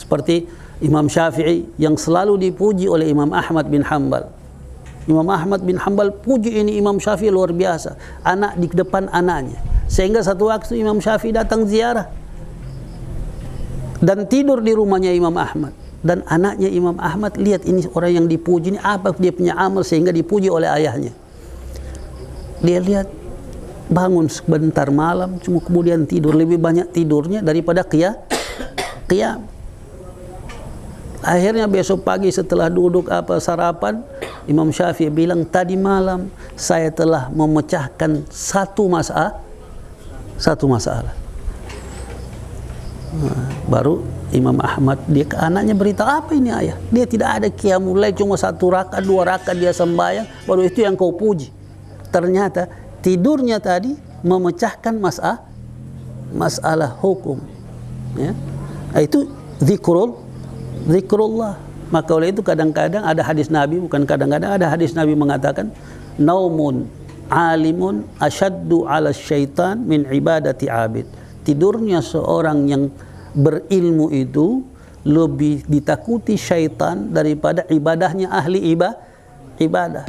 Seperti Imam Syafi'i yang selalu dipuji oleh Imam Ahmad bin Hanbal. Imam Ahmad bin Hanbal puji ini Imam Syafi'i luar biasa, anak di depan anaknya, sehingga satu waktu Imam Syafi'i datang ziarah dan tidur di rumahnya Imam Ahmad, dan anaknya Imam Ahmad lihat ini orang yang dipuji ini, apa dia punya amal sehingga dipuji oleh ayahnya. Dia lihat bangun sebentar malam, cuma kemudian tidur, lebih banyak tidurnya daripada qiyam. Akhirnya besok pagi setelah duduk sarapan, Imam Syafi'i bilang, tadi malam saya telah memecahkan satu masalah. Baru Imam Ahmad, dia ke anaknya berita, apa ini ayah? Dia tidak ada qiyamul lail, cuma 1 rakaat 2 rakaat dia sembahyang, baru itu yang kau puji. Ternyata tidurnya tadi memecahkan masalah hukum, ya. Itu zikrullah. Maka oleh itu kadang-kadang ada hadis Nabi, bukan kadang-kadang, ada hadis Nabi mengatakan, naumun alimun asyaddu ala syaitan min ibadati abid. Tidurnya seorang yang berilmu itu lebih ditakuti syaitan daripada ibadahnya ahli ibadah.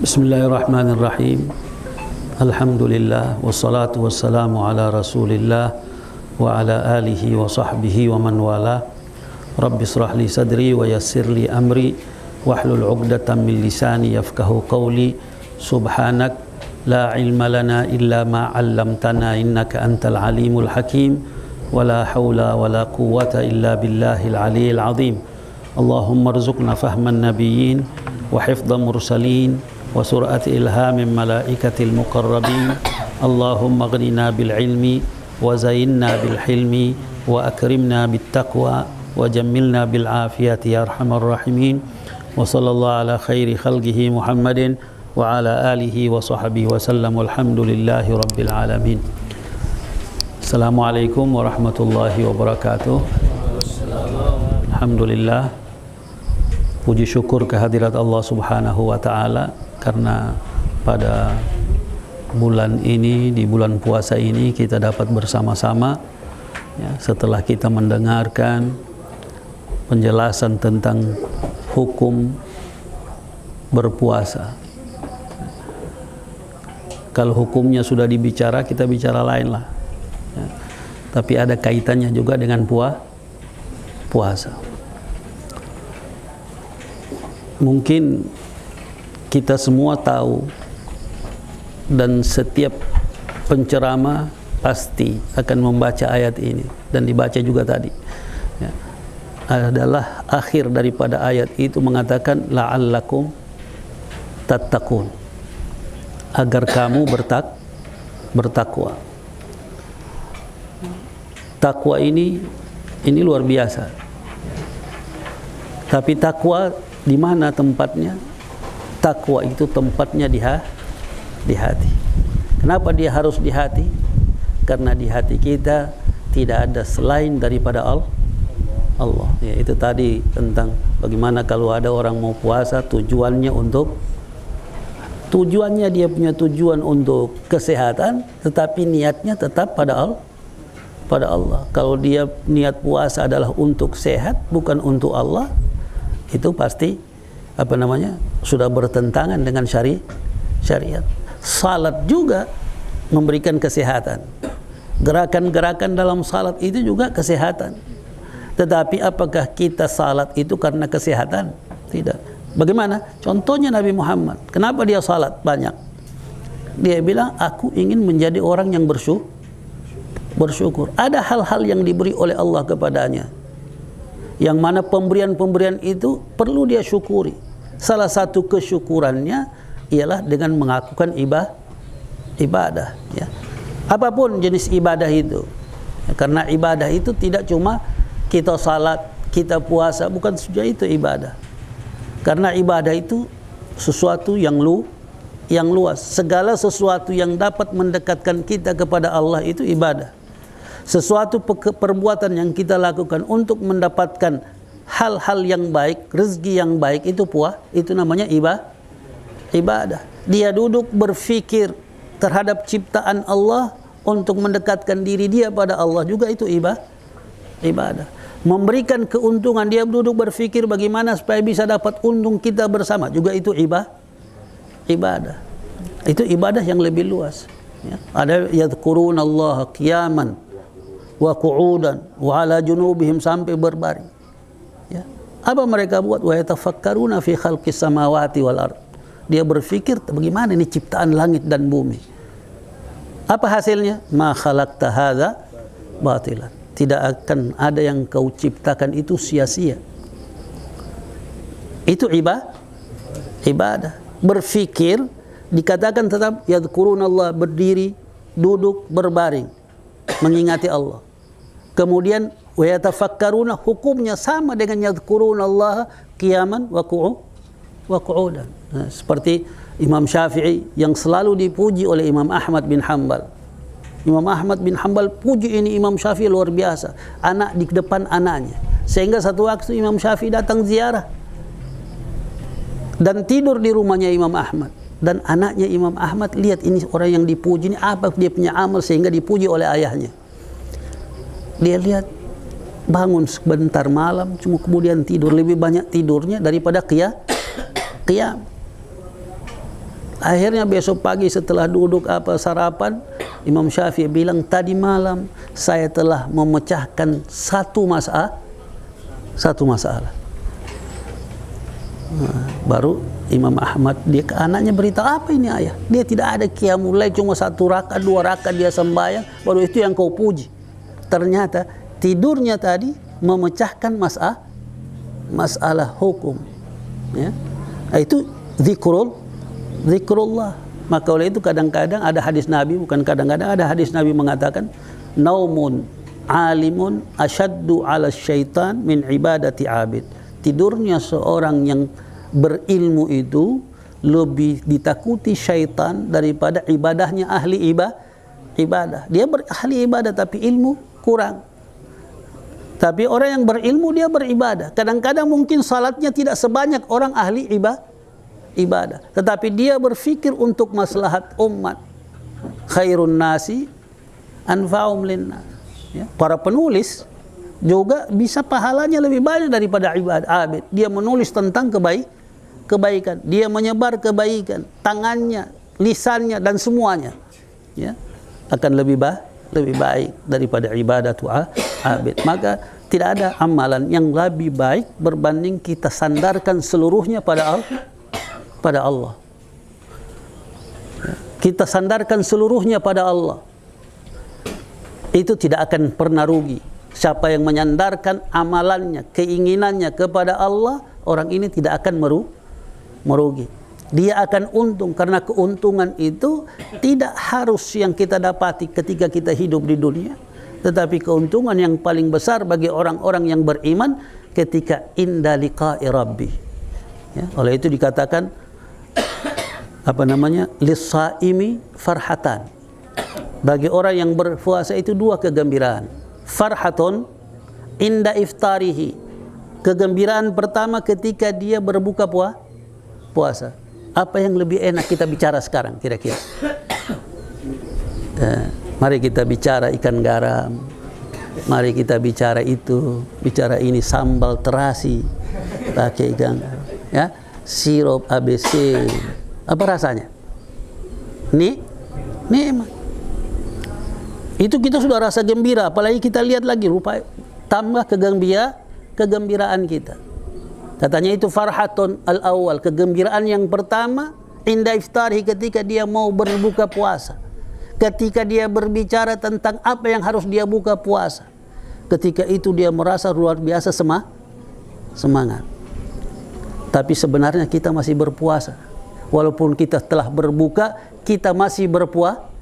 Bismillahirrahmanirrahim. Alhamdulillah wassalatu wassalamu ala Rasulillah wa ala alihi wa sahbihi wa man wala. Rabbi israh li sadri wa yassir li amri wahlul 'uqdatam min lisani yafqahu qawli. Subhanak la ilma lana illa ma 'allamtana innaka antal alimul hakim. Wa la haula wa la quwwata illa billahil aliyyil azim. Allahumma rzuqna fahman nabiyyin wa hifdha mursalin wa sur'ati ilhamin malaikatil muqarrabin. Allahumma aghnina bil ilmi wa zayyinna bil hilmi wa akrimna bit taqwa wa jammilna bil afiyati ya arhamar rahimin. Wa sallallahu ala khairi khalqihi Muhammadin wa ala alihi wa sahbihi wa sallam. Walhamdulillahi rabbil alamin. Assalamualaikum warahmatullahi wabarakatuh. Alhamdulillah, puji syukur kehadirat Allah Subhanahu wa taala, karena pada bulan ini, di bulan puasa ini, kita dapat bersama-sama, ya, setelah kita mendengarkan penjelasan tentang hukum berpuasa. Kalau hukumnya sudah dibicara, kita bicara lain lah, ya. Tapi ada kaitannya juga dengan puasa. Mungkin kita semua tahu, dan setiap penceramah pasti akan membaca ayat ini, dan dibaca juga tadi, ya. Adalah akhir daripada ayat itu mengatakan la'allakum tattaqun, agar kamu bertakwa. Takwa ini luar biasa. Tapi takwa di mana tempatnya? Takwa itu tempatnya di hati. Kenapa dia harus di hati? Karena di hati kita tidak ada selain daripada Allah. Ya, itu tadi tentang bagaimana kalau ada orang mau puasa, tujuannya dia punya tujuan untuk kesehatan, tetapi niatnya tetap pada Allah. Kalau dia niat puasa adalah untuk sehat, bukan untuk Allah, itu pasti sudah bertentangan dengan syariat. Salat juga memberikan kesehatan. Gerakan-gerakan dalam salat itu juga kesehatan. Tetapi apakah kita salat itu karena kesehatan? Tidak. Bagaimana? Contohnya Nabi Muhammad. Kenapa dia salat banyak? Dia bilang, aku ingin menjadi orang yang bersyukur. Ada hal-hal yang diberi oleh Allah kepadanya, yang mana pemberian-pemberian itu perlu dia syukuri. Salah satu kesyukurannya ialah dengan melakukan ibadah, ya. Apapun jenis ibadah itu, ya, karena ibadah itu tidak cuma kita salat, kita puasa, bukan saja itu ibadah. Karena ibadah itu sesuatu yang luas. Segala sesuatu yang dapat mendekatkan kita kepada Allah itu ibadah. Sesuatu perbuatan yang kita lakukan untuk mendapatkan hal-hal yang baik, rezeki yang baik itu itu namanya ibadah. Dia duduk berfikir terhadap ciptaan Allah untuk mendekatkan diri dia pada Allah juga itu ibadah. Memberikan keuntungan, dia duduk berfikir bagaimana supaya bisa dapat untung kita bersama juga itu ibadah. Itu ibadah yang lebih luas. Ya. Ada yadhkurunallaha qiyaman wa qu'udan wa ala junubihim sampai berbaring. Ya. Apa mereka buat? Wa yatafakkaruna fi khalqis samawati wal ard. Dia berfikir bagaimana ini ciptaan langit dan bumi. Apa hasilnya? Ma khalaqta hadza batilan. Tidak akan ada yang kau ciptakan itu sia-sia. Itu ibadah. Berfikir dikatakan tetap yadhkurunallah, berdiri, duduk, berbaring, mengingati Allah. Kemudian wa yatafakkaruna, hukumnya sama dengan yadhkurunallaha qiyaman wa qu'udan. Nah, seperti Imam Syafi'i yang selalu dipuji oleh Imam Ahmad bin Hanbal. Imam Ahmad bin Hanbal puji ini Imam Syafi'i luar biasa. Anak di depan anaknya. Sehingga satu waktu Imam Syafi'i datang ziarah dan tidur di rumahnya Imam Ahmad. Dan anaknya Imam Ahmad lihat ini orang yang dipuji ini, apa dia punya amal sehingga dipuji oleh ayahnya. Dia lihat bangun sebentar malam, cuma kemudian tidur, lebih banyak tidurnya daripada qiyam. Akhirnya besok pagi setelah duduk sarapan, Imam Syafi'i bilang, tadi malam saya telah memecahkan satu masalah. Nah, baru Imam Ahmad, dia ke anaknya beritahu, apa ini ayah? Dia tidak ada qiyamul lail, cuma 1 rakaat 2 rakaat dia sembahyang, baru itu yang kau puji. Ternyata tidurnya tadi memecahkan masalah hukum. Ya. Itu zikrullah. Maka oleh itu kadang-kadang ada hadis Nabi, bukan kadang-kadang, ada hadis Nabi mengatakan, naumun alimun asyaddu ala syaitan min ibadati abid. Tidurnya seorang yang berilmu itu lebih ditakuti syaitan daripada ibadahnya ahli ibadah. Dia ahli ibadah tapi ilmu kurang. Tapi orang yang berilmu dia beribadah. Kadang-kadang mungkin salatnya tidak sebanyak orang ahli ibadah, tetapi dia berfikir untuk maslahat umat. Khairun nasi anfa'um linnas. Ya. Para penulis juga bisa pahalanya lebih banyak daripada abid. Dia menulis tentang kebaikan, dia menyebar kebaikan, tangannya, lisannya dan semuanya, ya, akan lebih baik daripada ibadat abid. Maka tidak ada amalan yang lebih baik berbanding kita sandarkan seluruhnya pada Allah. Kita sandarkan seluruhnya pada Allah. Itu tidak akan pernah rugi. Siapa yang menyandarkan amalannya, keinginannya kepada Allah, orang ini tidak akan merugi. Dia akan untung, karena keuntungan itu tidak harus yang kita dapati ketika kita hidup di dunia, tetapi keuntungan yang paling besar bagi orang-orang yang beriman ketika inda liqa'i rabbi. Ya, oleh itu dikatakan lis-saimi farhatan. Bagi orang yang berpuasa itu 2 kegembiraan. Farhatun inda iftarihi. Kegembiraan pertama ketika dia berbuka puasa. Apa yang lebih enak kita bicara sekarang kira-kira? Mari kita bicara ikan garam. Mari kita bicara itu, bicara ini, sambal terasi pakai ikan garam, ya, sirup ABC. Apa rasanya? Nikmat. Itu kita sudah rasa gembira, apalagi kita lihat lagi rupa tambah kegembiraan kita. Katanya itu farhatun al-awwal, kegembiraan yang pertama inda iftarihi, ketika dia mau berbuka puasa. Ketika dia berbicara tentang apa yang harus dia buka puasa. Ketika itu dia merasa luar biasa semangat. Tapi sebenarnya kita masih berpuasa. Walaupun kita telah berbuka, kita masih berpuasa.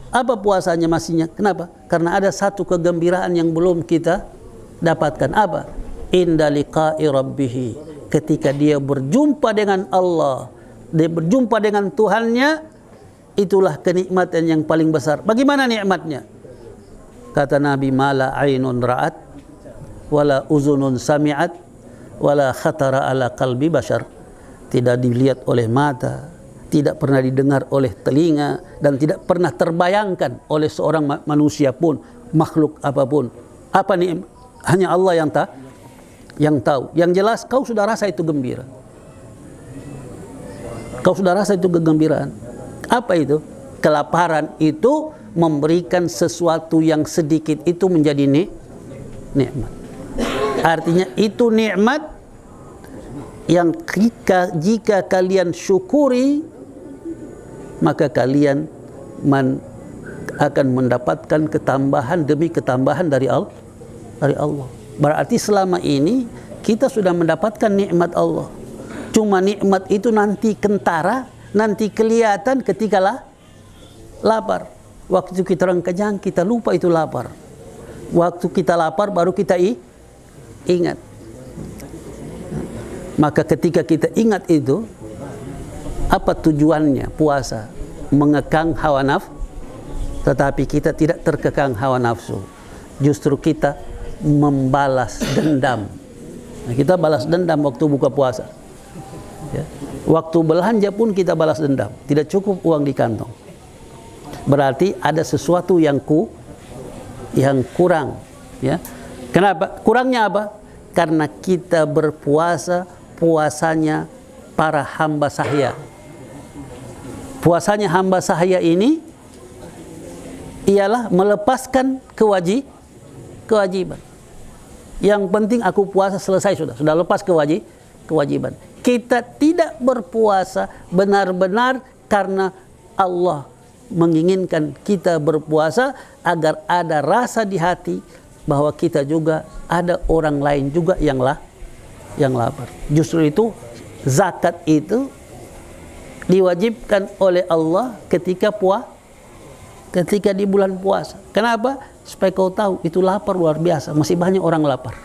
Apa puasanya masihnya? Kenapa? Karena ada satu kegembiraan yang belum kita dapatkan. Apa? Inda liqa'i rabbih. Ketika dia berjumpa dengan Allah, dia berjumpa dengan Tuhannya, itulah kenikmatan yang paling besar. Bagaimana nikmatnya? Kata Nabi, mala ainun ra'at wala uzunun sami'at wala khatara ala qalbi bashar, tidak dilihat oleh mata, tidak pernah didengar oleh telinga, dan tidak pernah terbayangkan oleh seorang manusia pun, makhluk apapun. Apa nih? Hanya Allah yang tahu. Yang jelas kau sudah rasa itu gembira. Kau sudah rasa itu kegembiraan. Apa itu? Kelaparan itu memberikan sesuatu yang sedikit itu menjadi nikmat. Artinya itu nikmat yang jika kalian syukuri, maka kalian akan mendapatkan ketambahan demi ketambahan dari Allah. Berarti selama ini kita sudah mendapatkan nikmat Allah. Cuma nikmat itu nanti kentara, nanti kelihatan ketika lapar. Waktu kita orang kenyang, kita lupa itu lapar. Waktu kita lapar baru kita ingat. Maka ketika kita ingat itu, apa tujuannya puasa? Mengekang hawa nafsu. Tetapi kita tidak terkekang hawa nafsu. Justru kita membalas dendam. Nah, kita balas dendam waktu buka puasa. Ya. Waktu belanja pun kita balas dendam. Tidak cukup uang di kantong. Berarti ada sesuatu yang kurang. Ya. Kenapa? Kurangnya apa? Karena kita berpuasa, puasanya para hamba sahaya. Puasanya hamba sahaya ini ialah melepaskan kewajiban. Yang penting aku puasa selesai, sudah lepas kewajiban. Kita tidak berpuasa benar-benar karena Allah menginginkan kita berpuasa agar ada rasa di hati bahwa kita juga ada orang lain juga yang lapar. Justru itu zakat itu diwajibkan oleh Allah ketika di bulan puasa. Kenapa? Supaya kau tahu itu lapar luar biasa. Masih banyak orang lapar.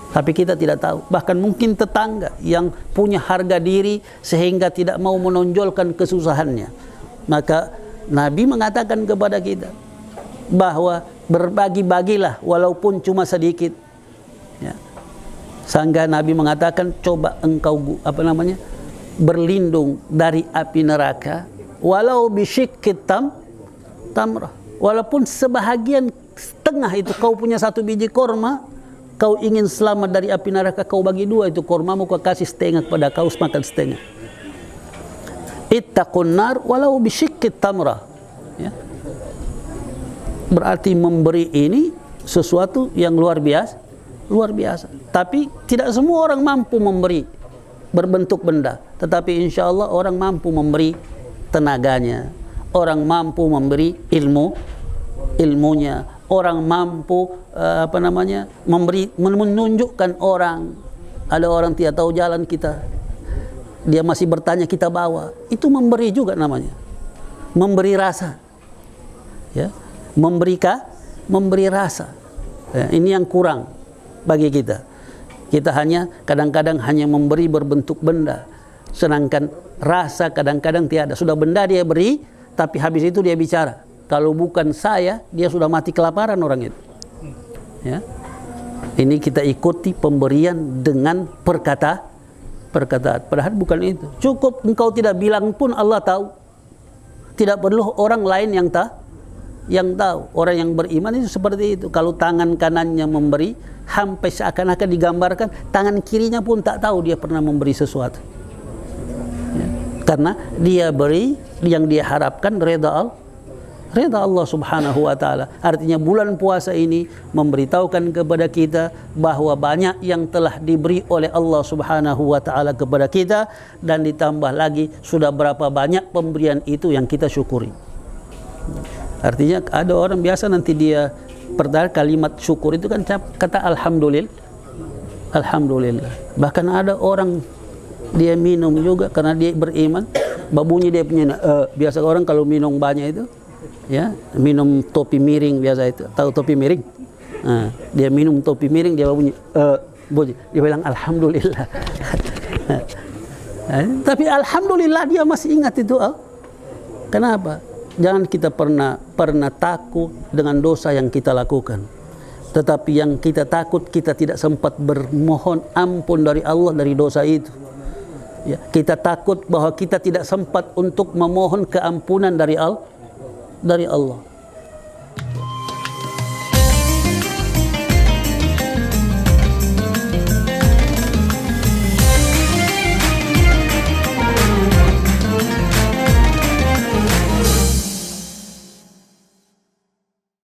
Tapi kita tidak tahu. Bahkan mungkin tetangga yang punya harga diri sehingga tidak mau menonjolkan kesusahannya. Maka Nabi mengatakan kepada kita bahwa berbagi-bagilah walaupun cuma sedikit. Ya. Sehingga Nabi mengatakan coba engkau berlindung dari api neraka walau bisyikkit tamrah. Walaupun sebahagian setengah itu kau punya satu biji korma, kau ingin selamat dari api neraka, kau bagi dua itu kormamu, kau kasih setengah kepada kau, makan setengah. Ittaqun nar walau bisyikkit tamrah. Ya. Berarti memberi ini sesuatu yang luar biasa. Tapi tidak semua orang mampu memberi berbentuk benda. Tetapi insya Allah orang mampu memberi tenaganya. Orang mampu memberi ilmunya. Orang mampu menunjukkan orang. Ada orang tidak tahu jalan, dia masih bertanya, kita bawa. Itu memberi juga namanya. Memberi rasa. Ya. Memberi rasa. Ya, ini yang kurang bagi kita. Kita kadang-kadang hanya memberi berbentuk benda. Sedangkan rasa kadang-kadang tiada. Sudah benda dia beri, tapi habis itu dia bicara. Kalau bukan saya, dia sudah mati kelaparan orang itu. Ya. Ini kita ikuti pemberian dengan perkataan. Padahal bukan itu. Cukup engkau tidak bilang pun Allah tahu. Tidak perlu orang lain yang tahu. Orang yang beriman itu seperti itu. Kalau tangan kanannya memberi, sampai seakan-akan digambarkan tangan kirinya pun tak tahu dia pernah memberi sesuatu. Ya. Karena dia beri yang dia harapkan reda Allah subhanahu wa ta'ala. Artinya bulan puasa ini memberitahukan kepada kita bahwa banyak yang telah diberi oleh Allah subhanahu wa ta'ala kepada kita, dan ditambah lagi sudah berapa banyak pemberian itu yang kita syukuri. Artinya ada orang biasa nanti dia pertama kalimat syukur itu kan kata alhamdulillah. Bahkan ada orang dia minum juga karena dia beriman, babunyi dia punya biasa orang kalau minum banyak itu, ya, minum topi miring biasa itu. Tahu topi miring? Nah, dia minum topi miring, dia bunyi dia bilang alhamdulillah. Tapi alhamdulillah dia masih ingat itu. Kenapa? Jangan kita pernah takut dengan dosa yang kita lakukan. Tetapi yang kita takut, kita tidak sempat bermohon ampun dari Allah dari dosa itu. Ya, kita takut bahwa kita tidak sempat untuk memohon keampunan dari Allah.